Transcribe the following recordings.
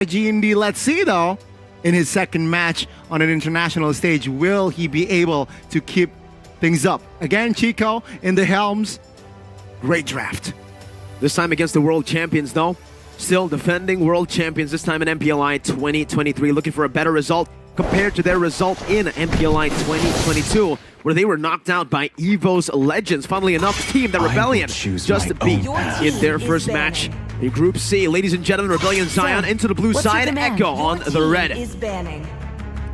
GND, let's see though, in his second match on an international stage, will he be able to keep things up? Again, Chico in the helms. Great draft. This time against the world champions though. Still defending world champions, this time in MPLI 2023, looking for a better result compared to their result in MPLI 2022, where they were knocked out by EVO's legends. Funnily enough, the team that Rebellion just beat in their first match in Group C. Ladies and gentlemen, Rebellion Zion into the blue side, Echo on the red.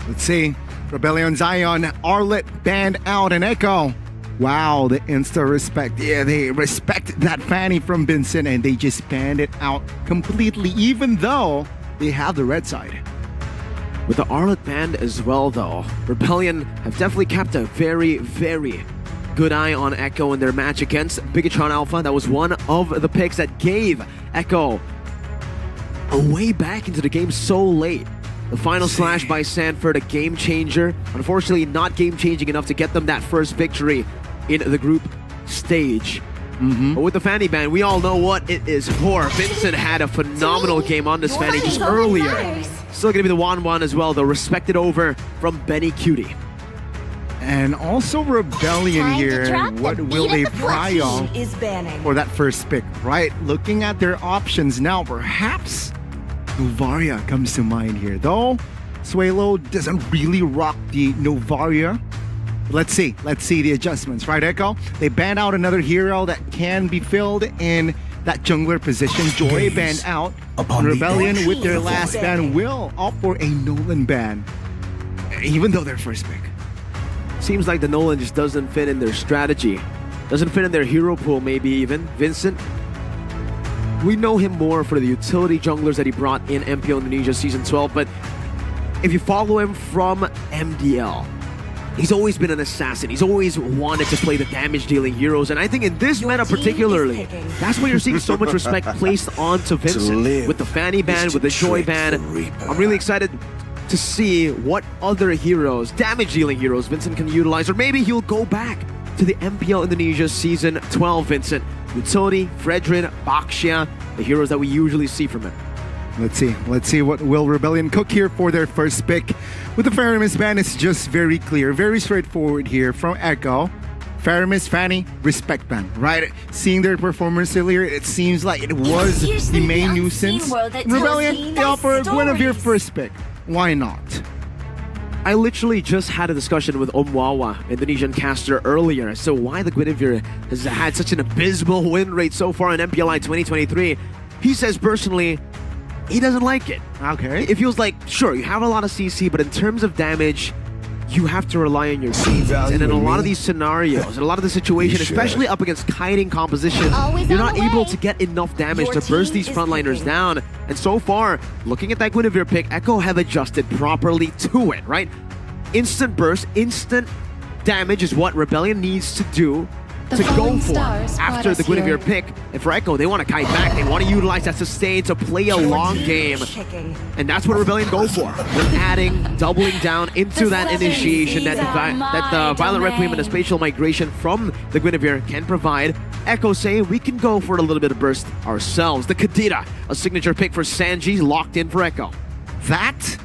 Let's see, Rebellion Zion, Arlet banned out, and Echo. Wow, the insta respect. Yeah, they respect that Fanny from Vincent, and they just banned it out completely, even though they have the red side. With the Arlet banned as well though, Rebellion have definitely kept a very, very good eye on Echo in their match against Bigatron Alpha. That was one of the picks that gave Echo a way back into the game so late. The final slash by Sanford, a game changer. Unfortunately, not game changing enough to get them that first victory in the group stage. But with the Fanny ban, we all know what it is for. Vincent had a phenomenal game on this Fanny just earlier. Still gonna be the 1-1 as well, though. Respected over from Bennyqt. And also Rebellion here. What will they try on for that first pick, right? Looking at their options now, perhaps Novaria comes to mind here. Though Suelo doesn't really rock the Novaria. Let's see the adjustments, right, Echo? They banned out another hero that can be filled in that jungler position. Joy banned out. Rebellion with their last ban will opt for a Nolan ban, even though their first pick. Seems like the Nolan just doesn't fit in their strategy. Doesn't fit in their hero pool, maybe even. Vincent, we know him more for the utility junglers that he brought in MPL Indonesia Season 12, but if you follow him from MDL, he's always been an assassin. He's always wanted to play the damage-dealing heroes, and I think in this meta particularly, that's why you're seeing so much respect placed onto Vincent. With the Fanny ban, with the Joy ban, I'm really excited to see what other heroes, damage-dealing heroes, Vincent can utilize, or maybe he'll go back to the MPL Indonesia Season 12 Vincent. Utility, Fredrin, Baxia, the heroes that we usually see from him. Let's see what will Rebellion cook here for their first pick. With the Faramis ban, it's just very clear, very straightforward here from Echo. Faramis, Fanny, respect ban, right? Seeing their performance earlier, it seems like it was the main nuisance. Rebellion, they offer Guinevere first pick. Why not? I literally just had a discussion with Omwawa, Indonesian caster, earlier. So why the Guinevere has had such an abysmal win rate so far in MPLI 2023? He says personally, he doesn't like it. Okay. It feels like, sure, you have a lot of CC, but in terms of damage, you have to rely on your teammates. And in a lot of these scenarios, in a lot of the situations, especially up against kiting composition, you're not able to get enough damage to burst these frontliners down. And so far, looking at that Guinevere pick, Echo have adjusted properly to it, right? Instant burst, instant damage is what Rebellion needs to do to go for after the Guinevere pick. And for Echo, they want to kite back. They want to utilize that sustain to play a long game. And that's what Rebellion go for. They're adding, doubling down into that initiation that the Violent Requiem and the Spatial Migration from the Guinevere can provide. Echo say we can go for a little bit of burst ourselves. The Kadira, a signature pick for Sanji, locked in for Echo. That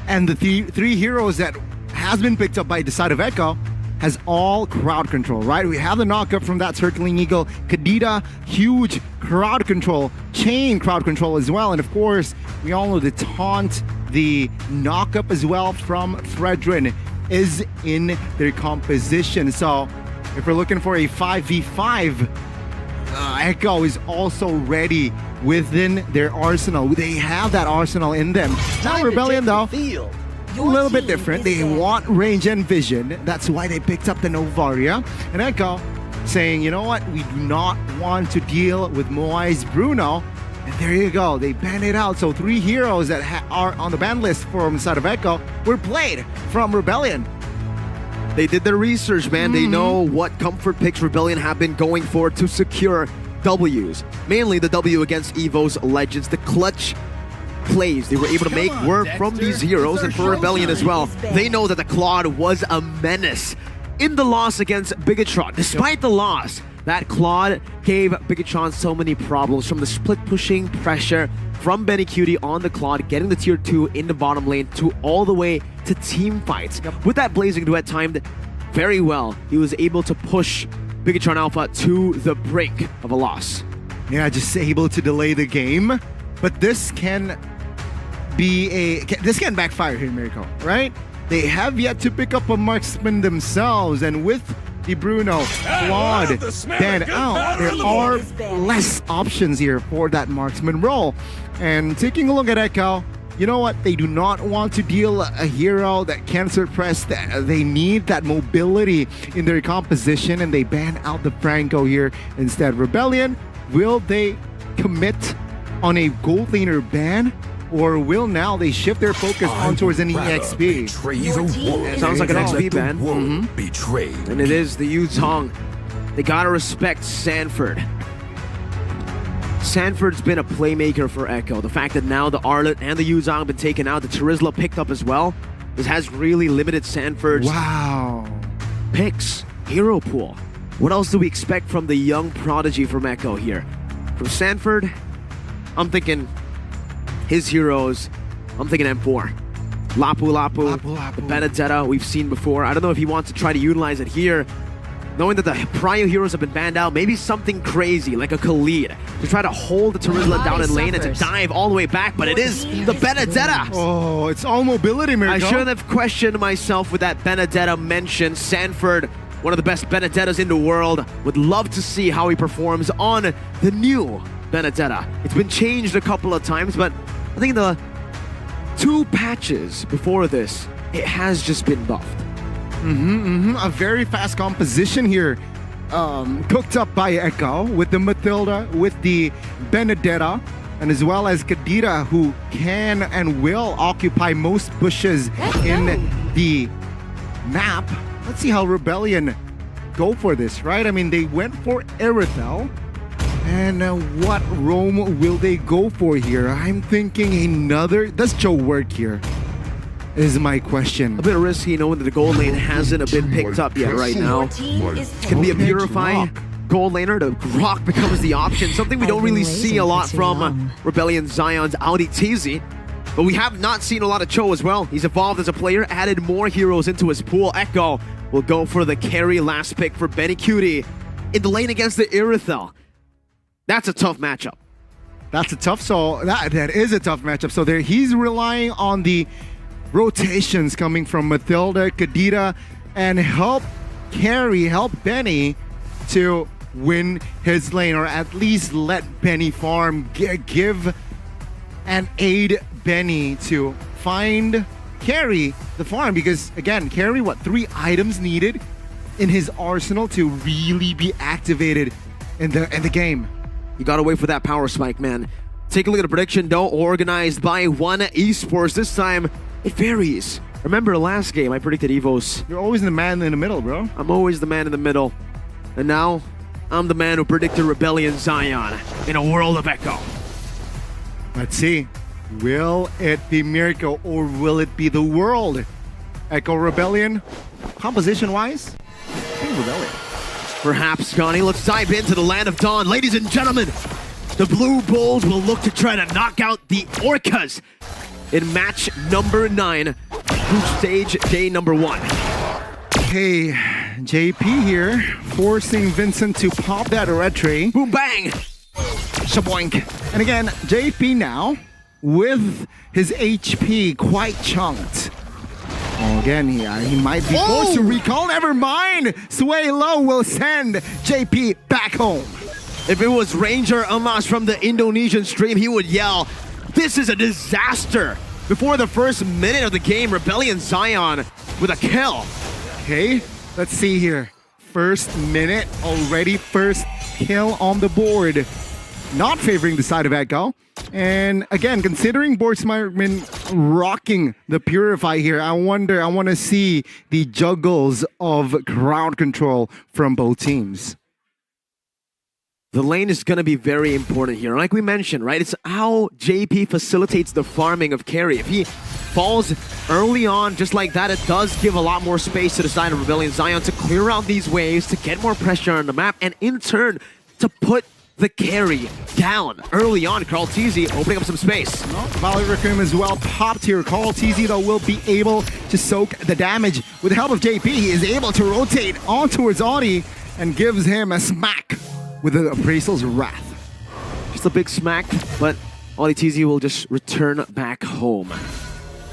and the three heroes that has been picked up by the side of Echo has all crowd control, right? We have the knockup from that Circling Eagle. Kadita, huge crowd control, chain crowd control as well. And of course, we all know the taunt, the knockup as well from Fredrin is in their composition. So if we're looking for a 5v5, Echo is also ready within their arsenal. They have that arsenal in them. Now Rebellion though, a little bit different. They want range and vision. That's why they picked up the Novaria. And Echo saying, you know what? We do not want to deal with Moai's Bruno. And there you go. They banned it out. So three heroes that are on the ban list from the side of Echo were played from Rebellion. They did their research, man. They know what comfort picks Rebellion have been going for to secure W's. Mainly the W against EVO's legends. The clutch plays they were able to make work from these heroes, and for Rebellion as well. They know that the Claude was a menace in the loss against Bigatron. Despite the loss, that Claude gave Bigatron so many problems, from the split pushing pressure from Bennyqt on the clock, getting the tier 2 in the bottom lane to all the way to team fights. With that Blazing Duet timed very well, he was able to push Bigatron Alpha to the brink of a loss. Yeah, just able to delay the game. But this can backfire here, Miracle, right? They have yet to pick up a marksman themselves, and with the Bruno, Claude, Dan out, there are less options here for that marksman role. And taking a look at Echo, you know what? They do not want to deal a hero that can suppress that. They need that mobility in their composition, and they ban out the Franco here instead. Rebellion, will they commit on a gold laner ban? Or will now they shift their focus on towards an EXP? Sounds like an XP ban. Betrayed. And it is the Yuzhong. They gotta respect Sanford. Sanford's been a playmaker for Echo. The fact that now the Arlet and the Yuzhong have been taken out, the Terizla picked up as well, this has really limited Sanford's picks. Hero pool. What else do we expect from the young prodigy from Echo here? From Sanford, I'm thinking his heroes, I'm thinking M4. Lapu Lapu, the Benedetta we've seen before. I don't know if he wants to try to utilize it here. Knowing that the prior heroes have been banned out, maybe something crazy like a Khalid to try to hold the Terizla down in lane and to dive all the way back, but it is the Benedetta. Oh, it's all mobility, Miracle. I should have questioned myself with that Benedetta mention. Sanford, one of the best Benedettas in the world. Would love to see how he performs on the new Benedetta. It's been changed a couple of times, but I think the 2 patches before this, it has just been buffed. A very fast composition here, cooked up by Echo with the Matilda, with the Benedetta, and as well as Kadira, who can and will occupy most bushes in the map. Let's see how Rebellion go for this, right? I mean, they went for Erythel. And what roam will they go for here? I'm thinking another... Does Joe work here? Is my question. A bit risky knowing that the gold lane hasn't been picked up yet right now. Can be a Purify gold laner. The Rock becomes the option. Something we don't really see a lot from Rebellion Zion's Audi TZ. But we have not seen a lot of Cho as well. He's evolved as a player, added more heroes into his pool. Echo will go for the carry last pick for Bennyqt in the lane against the Erythel. That's a tough matchup. That is a tough matchup. So there, he's relying on the rotations coming from Matilda, Kadira, and help Benny to win his lane, or at least let Benny farm, give and aid Benny to find carry the farm. Because again, carry 3 items needed in his arsenal to really be activated in the game. You gotta wait for that power spike, man. Take a look at the prediction, though, organized by One Esports. This time, it varies. Remember last game, I predicted Evos. You're always the man in the middle, bro. I'm always the man in the middle. And now, I'm the man who predicted Rebellion Zion in a world of Echo. Let's see. Will it be Miracle or will it be the world? Echo Rebellion, composition-wise, I think Rebellion. Perhaps, Scotty. Let's dive into the Land of Dawn. Ladies and gentlemen, the Blue Bulls will look to try to knock out the Orcas in match number 9, group stage day number 1. Okay, JP here, forcing Vincent to pop that red tree. Boom, bang! Shaboink. And again, JP now, with his HP quite chunked. Oh, again, he might be forced to recall. Never mind. Sway Low will send JP back home. If it was Ranger Amas from the Indonesian stream, he would yell, "This is a disaster!" Before the first minute of the game, Rebellion Zion with a kill. Okay, let's see here. First minute already, first kill on the board. Not favoring the side of Echo. And again, considering Borsmarkman rocking the Purify here, I want to see the juggles of crowd control from both teams. The lane is going to be very important here. Like we mentioned, right? It's how JP facilitates the farming of carry. If he falls early on just like that, it does give a lot more space to the side of Rebellion Zion to clear out these waves, to get more pressure on the map, and in turn, to put the carry down early on. Karltzy opening up some space. No, Valley Raccoon as well popped here. Karltzy though will be able to soak the damage. With the help of JP, he is able to rotate on towards Audi and gives him a smack with the Appraisal's Wrath. Just a big smack, but Karltzy will just return back home.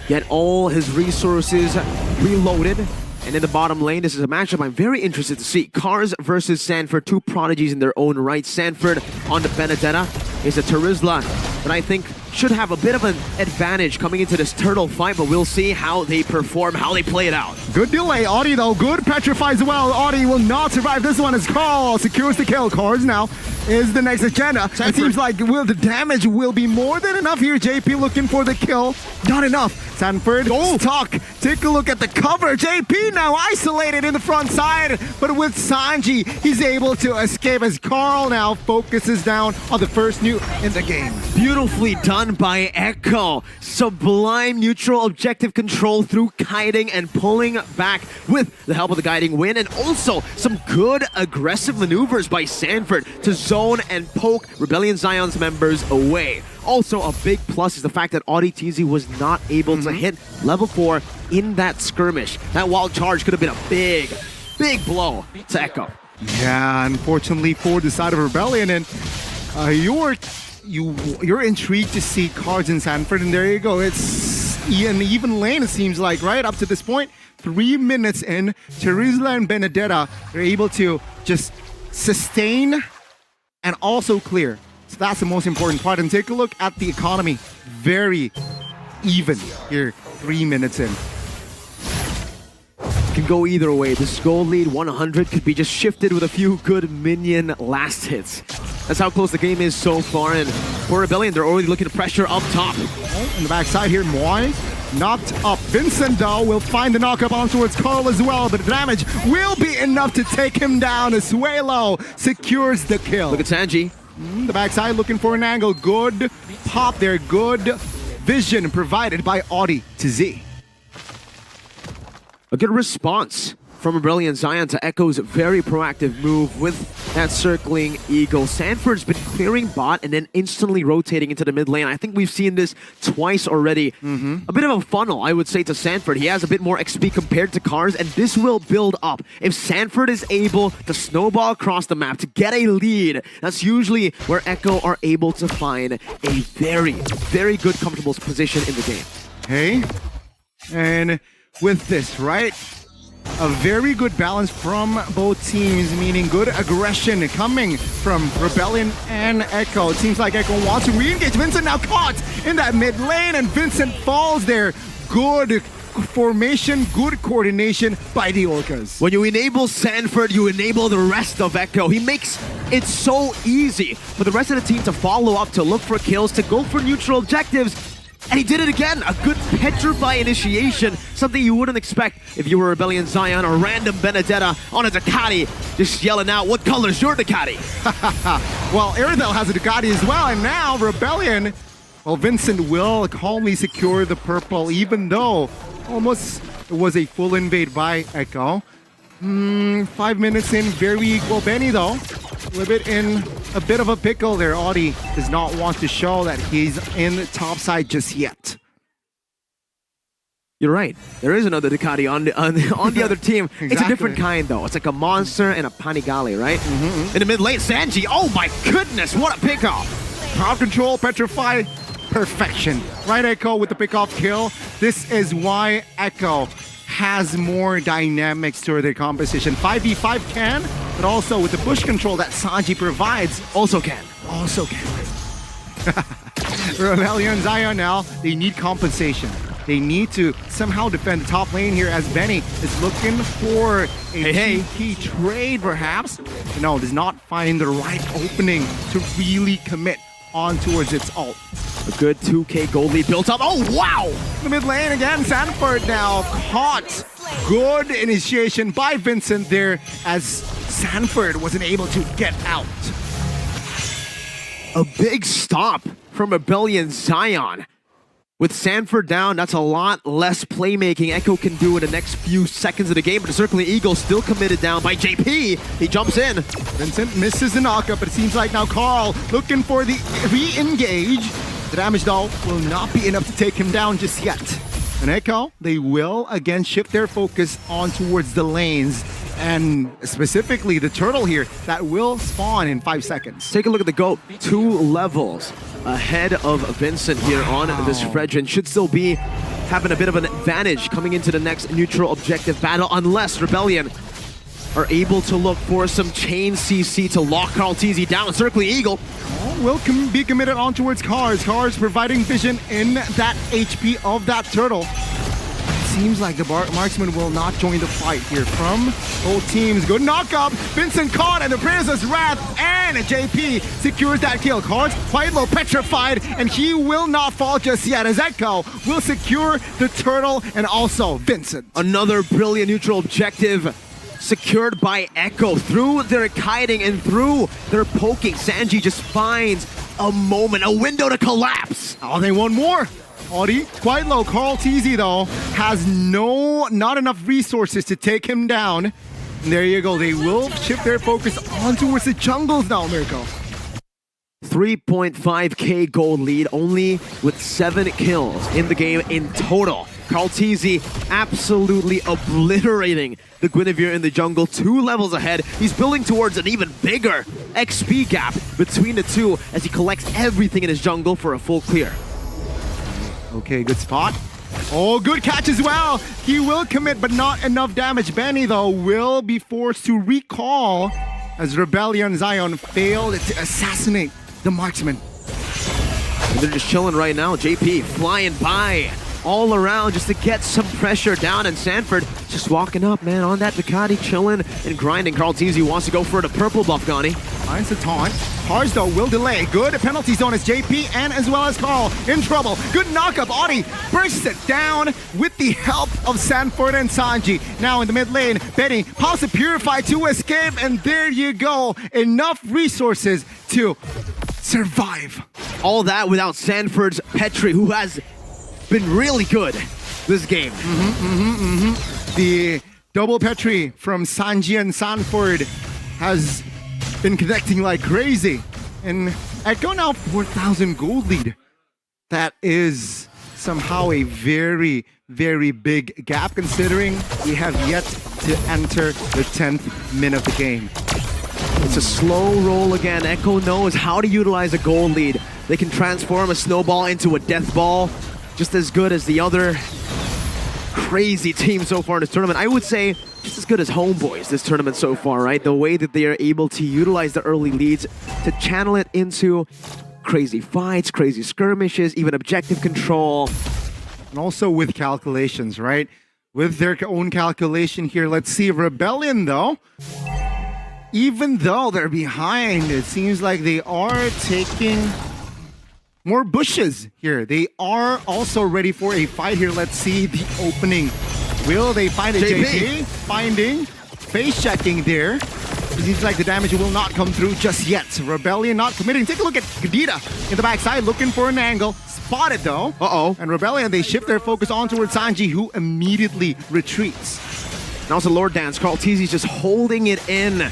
Get all his resources reloaded. And in the bottom lane, this is a matchup I'm very interested to see. Cars versus Sanford, two prodigies in their own right. Sanford on the Benedetta is a Terizla that I think should have a bit of an advantage coming into this turtle fight, but we'll see how they perform, how they play it out. Good delay, Audi though, good petrify as well. Audi will not survive this one as Karl secures the kill. Cars now is the next agenda. Sanford. It seems like the damage will be more than enough here. JP looking for the kill, not enough. Sanford, stuck. Take a look at the cover. JP now isolated in the front side, but with Sanji, he's able to escape as Karl now focuses down on the first nuke in the game. Beautifully done by Echo. Sublime neutral objective control through kiting and pulling back with the help of the guiding wind, and also some good aggressive maneuvers by Sanford to zone and poke Rebellion Zion's members away. Also, a big plus is the fact that Karltzy was not able to hit level 4 in that skirmish. That wild charge could have been a big, big blow to Echo. Yeah, unfortunately for the side of Rebellion, and you're intrigued to see Karltzy and Sanford, and there you go. It's an even lane, it seems like, right? Up to this point, 3 minutes in, Terizla and Benedetta are able to just sustain and also clear. So that's the most important part. And take a look at the economy. Very even here, 3 minutes in. Can go either way. This gold lead 100 could be just shifted with a few good minion last hits. That's how close the game is so far. And for Rebellion, they're already looking to pressure up top. In the backside here, Moy knocked up. Vincent though will find the knockup on towards Karl as well, but the damage will be enough to take him down. Suelo secures the kill. Look at Sanji. The backside looking for an angle. Good pop there. Good vision provided by Karltzy. A good response from Rebellion Zion to Echo's very proactive move with that circling eagle. Sanford's been clearing bot and then instantly rotating into the mid lane. I think we've seen this twice already. A bit of a funnel, I would say, to Sanford. He has a bit more XP compared to Cars, and this will build up. If Sanford is able to snowball across the map to get a lead, that's usually where Echo are able to find a very, very good, comfortable position in the game. Okay, and with this, right? A very good balance from both teams, meaning good aggression coming from Rebellion and Echo. It seems like Echo wants to re-engage. Vincent now caught in that mid lane, and Vincent falls there. Good formation, good coordination by the Orcas. When you enable Sanford, you enable the rest of Echo. He makes it so easy for the rest of the team to follow up, to look for kills, to go for neutral objectives. And he did it again, a good petrify initiation, something you wouldn't expect if you were Rebellion Zion or random Benedetta on a Ducati, just yelling out, what color's your Ducati? Well, Airthel has a Ducati as well, and now Rebellion, well, Vincent will calmly secure the purple, even though almost it was a full invade by Echo. 5 minutes in, very equal. Benny though, a little bit in a bit of a pickle there. Audi does not want to show that he's in the top side just yet. You're right. There is another Ducati on the other team. Exactly. It's a different kind though. It's like a monster and a Panigale, right? In the mid lane, Sanji. Oh my goodness, what a pickoff! Crowd control, petrify, perfection. Right, Echo with the pickoff kill. This is why Echo has more dynamics to their composition. 5v5 can, but also with the push control that Sanji provides, Also can. Rebellion Zion now, they need compensation. They need to somehow defend the top lane here as Benny is looking for a key trade perhaps. No, does not find the right opening to really commit on towards its ult. A good 2k gold lead built up. Oh, wow! The mid lane again, Sanford now caught. Good initiation by Vincent there as Sanford wasn't able to get out. A big stop from Rebellion Zion. With Sanford down, that's a lot less playmaking Echo can do in the next few seconds of the game, but the Circling Eagle still committed down by JP. He jumps in. Vincent misses the knockup, but it seems like now Karl looking for the re-engage. The damage, though, will not be enough to take him down just yet. And Echo, they will again shift their focus on towards the lanes, and specifically the turtle here that will spawn in 5 seconds. Take a look at the GOAT. 2 levels ahead of Vincent here on this Fredrin. Should still be having a bit of an advantage coming into the next neutral objective battle, unless Rebellion are able to look for some chain CC to lock Karltzy down. Circling Eagle will be committed on towards Cars. Cars providing vision in that HP of that turtle. Seems like the marksman will not join the fight here from both teams. Good knockup. Vincent caught and the Princess Wrath, and JP secures that kill. Cards quite low, petrified, and he will not fall just yet as Echo will secure the turtle and also Vincent. Another brilliant neutral objective secured by Echo through their kiting and through their poking. Sanji just finds a moment, a window to collapse. Oh, they want more. Audi, quite low. Karltzy, though, has not enough resources to take him down. And there you go. They will shift their focus on towards the jungles now, Mirko. 3.5k gold lead, only with 7 kills in the game in total. Karltzy absolutely obliterating the Guinevere in the jungle, 2 levels ahead. He's building towards an even bigger XP gap between the two as he collects everything in his jungle for a full clear. Okay, good spot. Oh, good catch as well. He will commit, but not enough damage. Benny, though, will be forced to recall as Rebellion Zion failed to assassinate the marksman. And they're just chilling right now. JP flying by all around just to get some pressure down, and Sanford just walking up, man, on that Ducati, chilling and grinding. Karltzy wants to go for the purple buff, Gani. Finds the taunt. Cars, though, will delay. Good penalty zone as JP and as well as Karl in trouble. Good knockup. Audi bursts it down with the help of Sanford and Sanji. Now in the mid lane, Benny pops a Purify to escape, and there you go. Enough resources to survive. All that without Sanford's Petri, who has been really good this game. The double Petri from Sanji and Sanford has been connecting like crazy. And Echo now 4,000 gold lead. That is somehow a very, very big gap considering we have yet to enter the 10th minute of the game. It's a slow roll again. Echo knows how to utilize a gold lead. They can transform a snowball into a death ball just as good as the other crazy team so far in this tournament. I would say just as good as Homeboys this tournament so far, right? The way that they are able to utilize the early leads to channel it into crazy fights, crazy skirmishes, even objective control. And also with calculations, right? With their own calculation here. Let's see, Rebellion, though, even though they're behind, it seems like they are taking more bushes here. They are also ready for a fight here. Let's see the opening. Will they find it? JP finding, face checking there. It seems like the damage will not come through just yet. Rebellion not committing. Take a look at Kadita in the backside, looking for an angle. Spotted though. And Rebellion, they shift their focus on towards Sanji, who immediately retreats. Now it's a Lord Dance. Karltzy's just holding it in,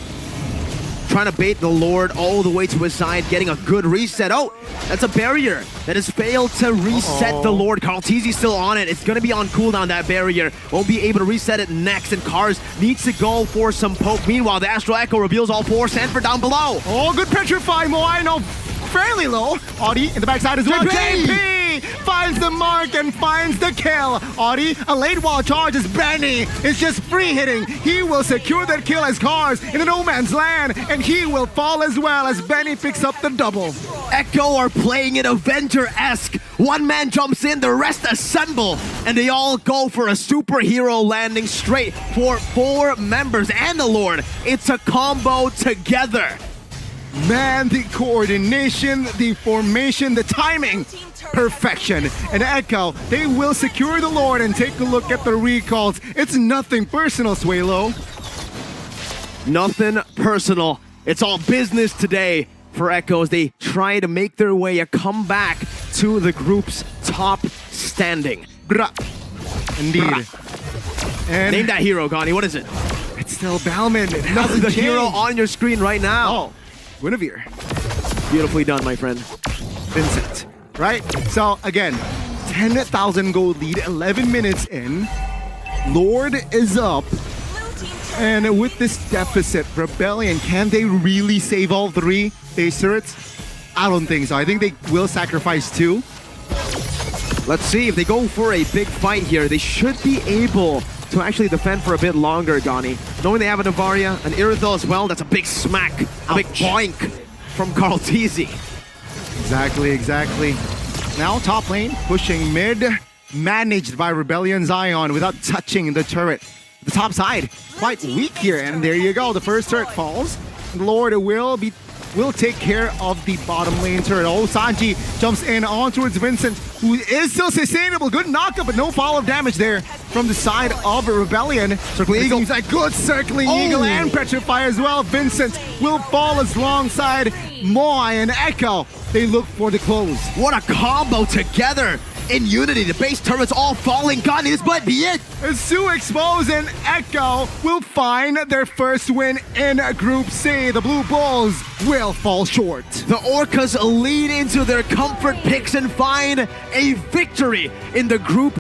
trying to bait the Lord all the way to his side, getting a good reset. Oh, that's a barrier that has failed to reset the Lord. Karltzy's still on it. It's going to be on cooldown, that barrier. Won't be able to reset it next, and Cars needs to go for some poke. Meanwhile, the Astral Echo reveals all 4. Sanford down below. Oh, good petrify, Moai. Fairly low. Audi in the backside as well. JP finds the mark and finds the kill. Audi, a late wall charge as Benny is just free hitting. He will secure that kill as Cars in the no man's land, and he will fall as well as Benny picks up the double. Echo are playing it Avenger-esque. One man jumps in, the rest assemble, and they all go for a superhero landing straight for 4 members and the Lord. It's a combo together. Man, the coordination, the formation, the timing, perfection. And Echo, they will secure the Lord, and take a look at the recalls. It's nothing personal, Suelo. Nothing personal. It's all business today for Echo as they try to make their way a comeback to the group's top outstanding. Bra. Indeed. And Name that hero, Gani. What is it? it's still Bauman. It No, hasn't the hero changed. on your screen right now. Oh, Guinevere. Beautifully done, my friend. Vincent. Right? So again, 10,000 gold lead, 11 minutes in. Lord is up. And with this deficit, Rebellion, can they really save all three base turrets? I don't think so. I think they will sacrifice two. Let's see if they go for a big fight here. They should be able to actually defend for a bit longer, Gani. Knowing they have a Navaria, an Iridol as well, that's a big smack, a big boink from Karltzy. Exactly. Now top lane, pushing mid, managed by Rebellion Zion without touching the turret. The top side, quite weak here, and there you go. The first turret falls. Lord will take care of the bottom lane turret. Oh, Sanji jumps in on towards Vincent, who is still sustainable. Good knockup, but no fall of damage there from the side of Rebellion. Circling Eagle, seems like good circling Eagle and Petrify as well. Vincent will fall alongside Moai and Echo. They look for the close. What a combo together in unity. The base turrets all falling. Gani, this might be it. Su Expose and Echo will find their first win in Group C. The Blue Bulls will fall short. The Orcas lead into their comfort picks and find a victory in the group